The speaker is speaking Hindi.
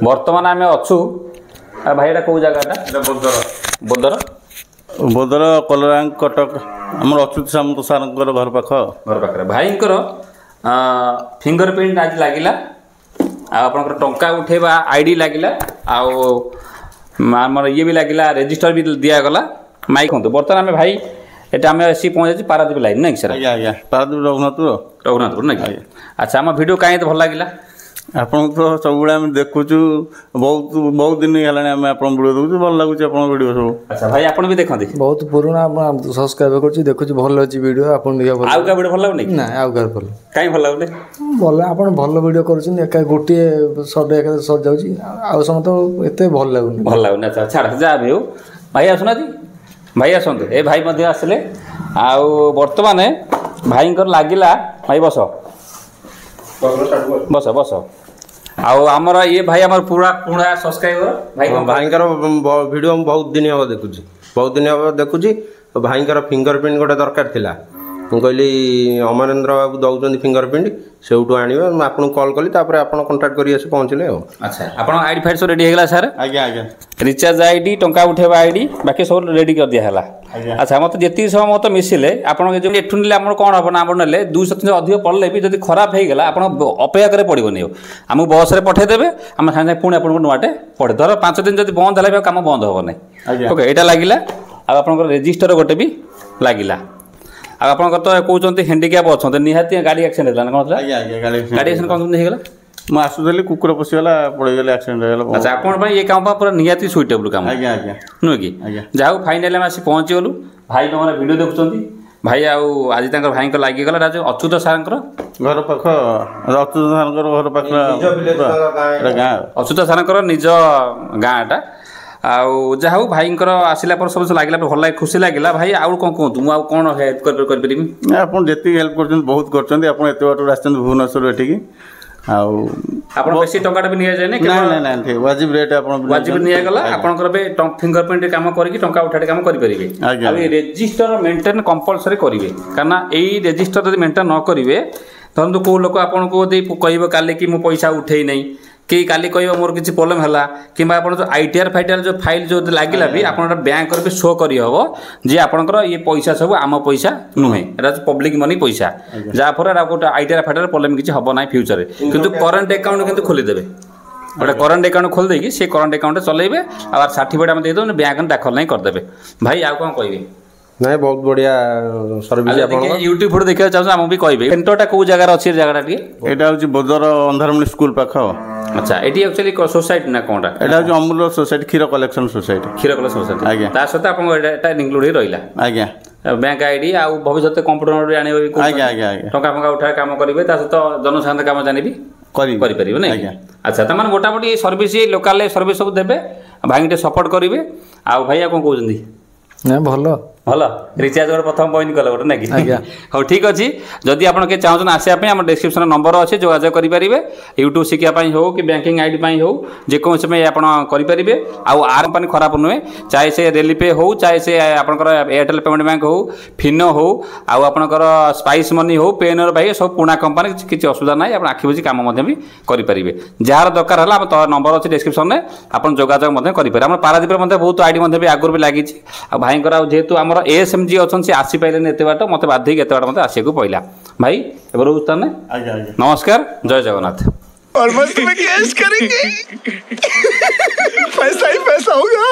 बर्तमान आम अच्छु भाई कौ जगह बोदर बोदर कलरांग कटक आम अच्युत सामंत सार घर पाखे भाई फिंगरप्रिंट आज लगिला आप टंका उठेबा आईडी लगिला आमर ये भी लगिला रजिस्टर भी दिगला माइक हूँ बर्तमान आम भाई एटा आम आसी पहुँचे पारादीप लाइन ना सर पारादीप रघुनाथपुर ना अच्छा आम वीडियो कहीं भल लगिला आपन तो सब देखु बहुत बहुत दिन है आप वीडियो देखु भल लगुच आप वीडियो सब। अच्छा भाई आप भी देखते बहुत पुराना सब्सक्राइब कर देखुँ भल अच्छी वीडियो आप आउ का वीडियो भल लगुनि ना आउ का भल कहीं भल लगुनि भल आप भल वीडियो कर गोटे सर्ट एक सर्ट जाऊँगी आउ समस्त एत भल लगुनि अच्छा छाड़ जहाँ भी हो भाई आसुना भाई आसतु ए भाई आसिले आउ बर्तमान भाई लगिला भाई बस बस बस आमर ये भाई आमर पूरा पूरा सब्सक्राइबर भाई वीडियो बहुत दिन हम देखुची भाई फिंगरप्रिंट गोटे दरकार थिला कहली अमरेंद्र बाबू दौरान फिंगरप्रिंट से आपको कॉल कली कंटाक्ट कर पहुँचले। अच्छा आप आईडी फाइड सब रेडी होगा सर आज्ञा आज्ञा रिचार्ज आईडी टंका उठेबा आईडी बाकी सब रेडी कर दिया है। अच्छा मत जी समय मत मिसिले आपठ ना कौन हम ना ना 200 अधिक पड़े भी जब खराब हो गला आप अपेक्षा करे पड़ोनी आमको बस में पठेदेवे आम सागे पुणी आपको नुआटे पड़े धर 5 दिन जब बंद है कम बंद हे ना ओके यहाँ लगिला आप रजिस्टर गोटे भी लगिला आप तो कहते हैंडिक्याप अच्छा निहाती गाड़ी एक्सीडेंट है कौन गाड़ी एक्सीडेंट कौन होगा मुझे आसुली कुकुर पशिगला पड़ेगा एक्सीडेंट हो। अच्छा आप ये काम पूरा निहाती सुइटेबल काम आज्ञा आज्ञा नुहे कि जहाँ फाइनाली आम आसी पहुँची गलु भाई तुम वीडियो देखुं भाई आज भाई लगिगला जो अच्युत सार घर पाख अच्युत सार घर पाख अच्युत सार निज गाँटा आउ जहाँ भाई आसला सब लगे भल लगे खुशी लगे भाई आउ कौन कहतु मुझे कौन हेल्प कर आप जी हेल्प कर बहुत करते बाटर भुवनेश्वर एठिकी बेसी टंका भी नि जाए वाजिब रेट वाजिब निगला आपंकर फिंगरप्रिंट कम करके टंका उठाटे कम करेंगे रेजिस्टर मेंटेन कंपलसरी करेंगे कारण यही रेजिस्टर जब मेंटेन न करेंगे धरतु कौ लोक आपको कह काली कि मुझे पैसा उठे नहीं कि काली कह मोर किसी प्रोब्लेम है कि जो आईटीआर फाइटीआर जो फाइल जो लगिला भी आप बैंक भी शो कर जे आपंकर ये पैसा सब आम पैसा नुहे पब्लिक मनी पैसा जहाँफल गोटे आईटीआर फाइटीआर प्रोब्लेम किसी हम ना फ्यूचर किंतु करंट अकाउंट किंतु खोलीदेवे गोटे करंट अकाउंट खोल देकी से करंट अकाउंट चलेबे और सर्टिफिकेट आम देदेव बैंक दाखल नहीं करदे भाई आउ कौन कहे नहीं बहुत बढ़िया सर्विस यूट्यूब फोटो देखा चाहूँ आम भी कहे सेंटरटा कौ जगह अच्छी जगह यहाँ बोदर अंधारमणि स्कूल पाख। अच्छा ये एक्चुअली सोसाइटी ना कौन यहाँ अमूल सोसाइटी क्षीर कलेक्शन सोसाइटी सोसाइटी आज्ञा ता सहित आप इनक्लूड ही रहा आज्ञा बैंक आईडी आ भविष्य कंप्यूटर आने आज्ञा आज्ञा टंका फंका उठा काम करेंगे सहित जनसाधारण काम जानी करेंगे ना। अच्छा तो मैंने गोटापटी सर्विस लोकाल सर्विस सब देवे भाई सपोर्ट करेंगे आ भाई कौन कहते भल भल रिचार्ज गोटे प्रथम पॉइंट कल गोटे ना हाँ ठीक अच्छे जदि आप चाहते आसापी आम डिस्क्रिप्शन नंबर अच्छे जोगाजोग करेंगे यूट्यूब शिखापी हो कि बैंकिंग आईडी हो जेकोसी में आप करेंगे आउ आर कंपनी खराब नुहे चाहे से रेलपे हो चाहे से आपंकर एयरटेल पेमेंट बैंक हो फिनो हो आउ आपंकर स्पाइस मनी हो पेनर भाई सब पुणा कंपनी किसी असुविधा ना आप आखि बुझी काम भी करेंगे जार दरकार है तो नंबर अच्छे डिस्क्रिप्शन में आप जोगाजोग करेंगे आम पारादीप बहुत आईडी भी आगुरी भी लगी भाई जेहेतु आम एएसएमजी अच्छा सी आसी पारे एत बाट मत बाध्य एत बाट मत आसको पड़ा भाई ए रोज नमस्कार जय जगन्नाथ और मस्त में कैश करेंगे पैसा ही पैसा होगा।